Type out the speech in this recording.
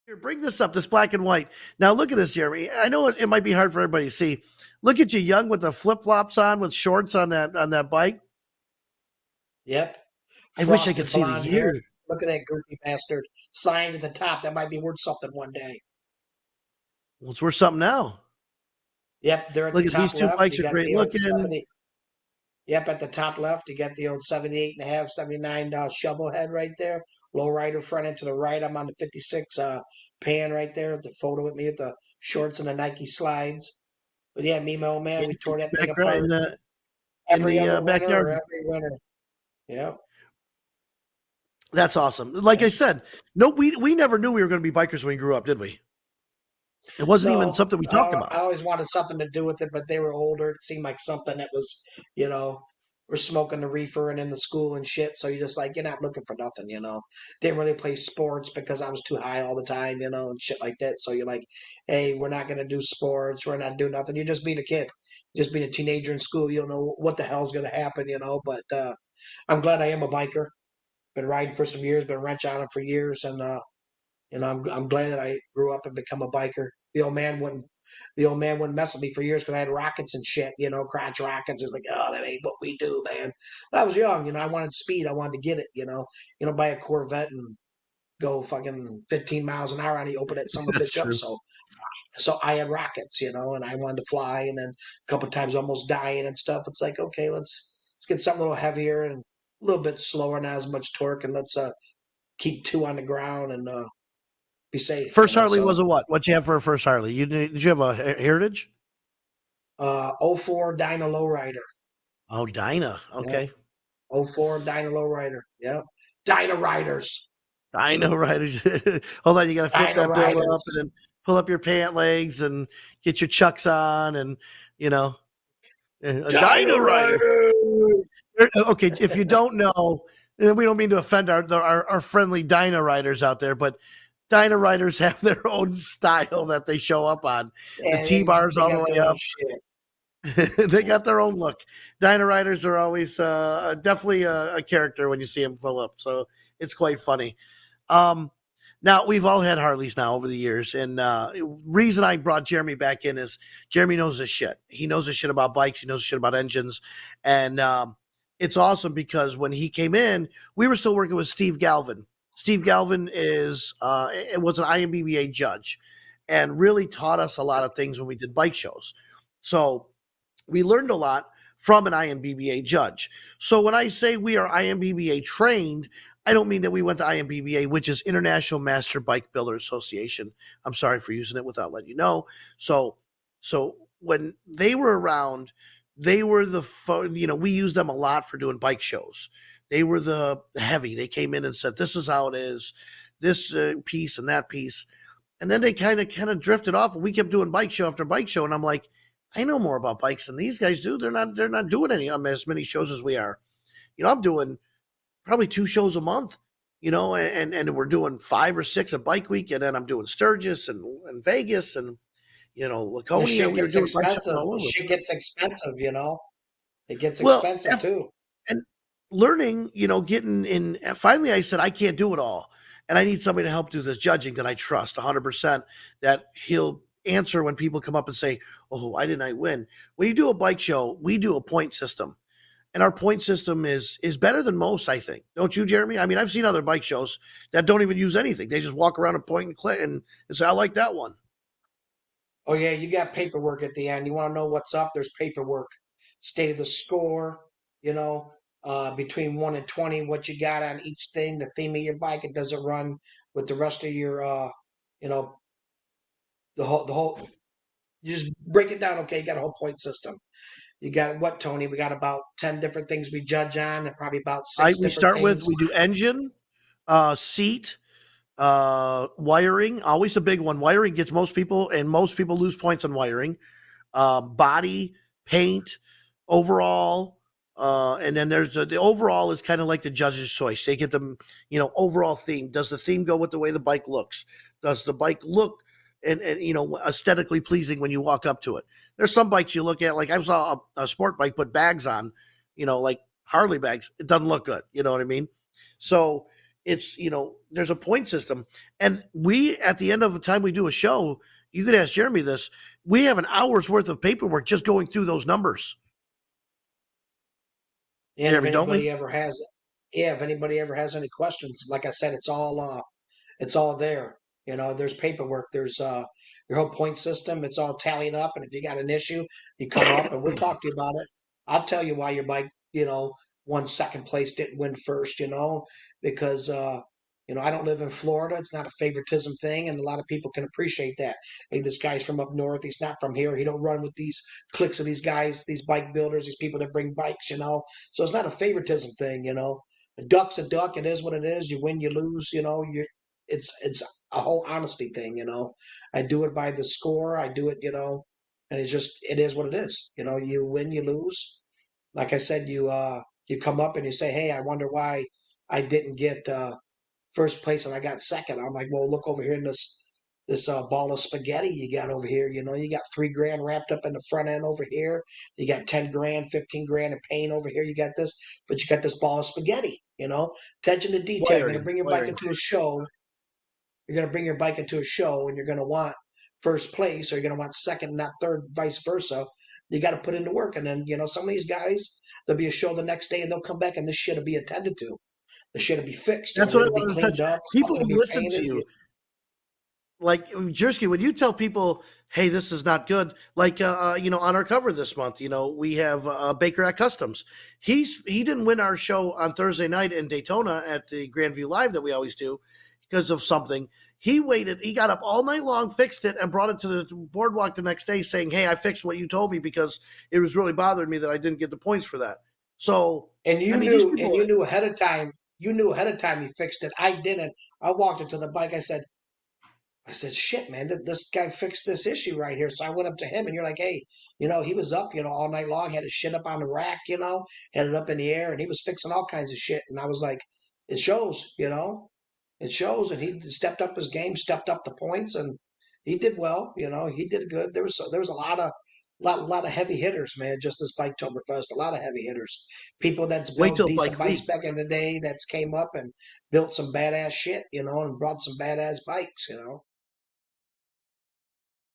Here, bring this up, this black and white. Now look at this, Jeremy. I know it might be hard for everybody to see. Look at you young with the flip flops on with shorts on that bike. Yep. I wish I could Frosted see the blonde hair. year. Look at that goofy bastard. Signed at the top. That might be worth something one day. Well, it's worth something now. Yep, they're at the Look at these top two left. bikes You are got great the old looking. 70. Yep, at the top left, you got the old 78 and a half, 79 shovel head right there. Low rider front end to the right. I'm on the 56 pan right there. The photo with me with the shorts and the Nike slides. But yeah, me and my old man, Yeah, we tore that thing back apart in every the other winter or backyard. every winter. Yep. That's awesome. Like I said, no, we never knew we were going to be bikers when we grew up, did we? It wasn't even No, something we talked I about. always wanted something to do with it, but they were older. It seemed like something that was, you know, we're smoking the reefer and in the school and shit. So you're just like, you're not looking for nothing, you know. Didn't really play sports because I was too high all the time, you know, and shit like that. So you're like, hey, we're not going to do sports. We're not doing nothing. You're just being a kid, just being a teenager in school. You don't know what the hell's going to happen, you know. But I'm glad I am a biker. Been riding for some years, been wrench on it for years. And, I'm glad that I grew up and become a biker. The old man wouldn't mess with me for years because I had rockets and shit, you know, crotch rockets. It's like, oh, that ain't what we do, man. I was young, you know. I wanted speed. I wanted to get it, you know, buy a Corvette and go fucking 15 miles an hour on the open that son of a That's bitch up. true. So I had rockets, you know, and I wanted to fly, and then a couple times almost dying and stuff. It's like, okay, let's get something a little heavier and a little bit slower, not as much torque, and let's keep two on the ground and be safe, you First know. Harley So was a what? What you have for a first Harley? Did you have a Heritage? '04 Dyna Lowrider. Oh, Dyna. Yeah. Okay. '04 Dyna Lowrider. Yeah. Dyna Riders. Dyna Riders. Hold on, you got to flip Dyna that bill up Riders. and then pull up your pant legs and get your chucks on and you know a Dyna Dyna Rider. Riders. Okay, if you don't know, we don't mean to offend our friendly Dyna Riders out there, but Dyna Riders have their own style that they show up on. The And T bars they all the got way their own up. shit. They got their own look. Dyna Riders are always definitely a character when you see them pull up, so it's quite funny. Um, Now we've all had Harleys now over the years, and reason I brought Jeremy back in is Jeremy knows his shit. He knows his shit about bikes. He knows his shit about engines, and it's awesome because when he came in, we were still working with Steve Galvin. Steve Galvin it was an IMBBA judge, and really taught us a lot of things when we did bike shows. So we learned a lot from an IMBBA judge. So when I say we are IMBBA trained, I don't mean that we went to IMBBA, which is International Master Bike Builder Association. I'm sorry for using it without letting you know. So when they were around, they were we used them a lot for doing bike shows. They were the heavy. They came in and said, "This is how it is, this piece and that piece," and then they kind of drifted off, and we kept doing bike show after bike show, and I'm like, I know more about bikes than these guys do. They're not doing as many shows as we are. I'm doing probably 2 shows a month, and we're doing 5 or 6 a bike week, and then I'm doing Sturgis and Vegas and The Laconia. shit We were gets doing bike shows expensive. all The over. shit gets expensive, you know. It gets Well, expensive too. and learning, getting in. Finally, I said I can't do it all, and I need somebody to help do this judging that I trust 100%. That he'll answer when people come up and say, "Oh, why didn't I win?" When you do a bike show, we do a point system, and our point system is better than most. I think, don't you, Jeremy? I mean, I've seen other bike shows that don't even use anything; they just walk around and point and click and say, "I like that one." Oh yeah, you got paperwork at the end. You want to know what's up? There's paperwork. State of the score, you know, between 1 and 20, what you got on each thing, the theme of your bike. It doesn't run with the rest of your, you know, the whole. You just break it down. Okay, you got a whole point system. You got what, Tony? We got about 10 different things we judge on, and probably about I six we different start with things. we do engine, seat, wiring, always a big one. Wiring gets most people, and most people lose points on wiring. Body, paint, overall, and then there's the overall is kind of like the judge's choice. They get them, overall theme. Does the theme go with the way the bike looks? Does the bike look and aesthetically pleasing when you walk up to it? There's some bikes you look at, like I saw a sport bike put bags on, like Harley bags. It doesn't look good. You know what I mean? So It's, there's a point system. And we, at the end of the time we do a show, you could ask Jeremy this, we have an hour's worth of paperwork just going through those numbers. And if Jeremy, don't anybody we? ever has, yeah, if anybody ever has any questions, like I said, it's all there. You know, there's paperwork, there's your whole point system, it's all tallied up, and if you got an issue, you come up and we'll talk to you about it. I'll tell you why your bike, won second place, didn't win first, because I don't live in Florida. It's not a favoritism thing, and a lot of people can appreciate that. Hey, this guy's from up north, he's not from here. He don't run with these cliques of these guys, these bike builders, these people that bring bikes. So it's not a favoritism thing. A duck's a duck. It is what it is. You win, you lose. It's a whole honesty thing. I do it by the score. I do it. And it is what it is. You win, you lose. Like I said, you come up and you say, hey, I wonder why I didn't get first place and I got second. I'm like, well, look over here in this ball of spaghetti you got over here. You got 3 grand wrapped up in the front end over here. You got 10 grand, 15 grand in paint over here. You got this, but you got this ball of spaghetti. Attention to detail. You're going to Wiring, bring your bike wiring. into a show. You're going to bring your bike into a show and you're going to want first place or you're going to want second, not third, vice versa. You got to put in the work. And then, some of these guys, there'll be a show the next day and they'll come back and this shit will be attended to. The shit will be fixed. That's what I It'll be wanted to touch. cleaned up. People Something will be listen to painted. you. Like Jersky, when you tell people, "Hey, this is not good," like on our cover this month, we have Baker at Customs. He didn't win our show on Thursday night in Daytona at the Grandview Live that we always do because of something. He waited. He got up all night long, fixed it, and brought it to the boardwalk the next day, saying, "Hey, I fixed what you told me because it was really bothering me that I didn't get the points for that." So, And I you mean, these knew, and people. you knew ahead of time. You knew ahead of time he fixed it. I didn't. I walked into the bike. I said, shit, man, this guy fixed this issue right here. So I went up to him and you're like, hey, he was up, all night long, had his shit up on the rack, had it up in the air and he was fixing all kinds of shit. And I was like, it shows. It shows. And he stepped up his game, stepped up the points and he did well. He did good. There was a lot of heavy hitters, man, just this Biketoberfest, a lot of heavy hitters. People that's Wait built till decent Bike bikes Week. back in the day that's came up and built some badass shit, and brought some badass bikes.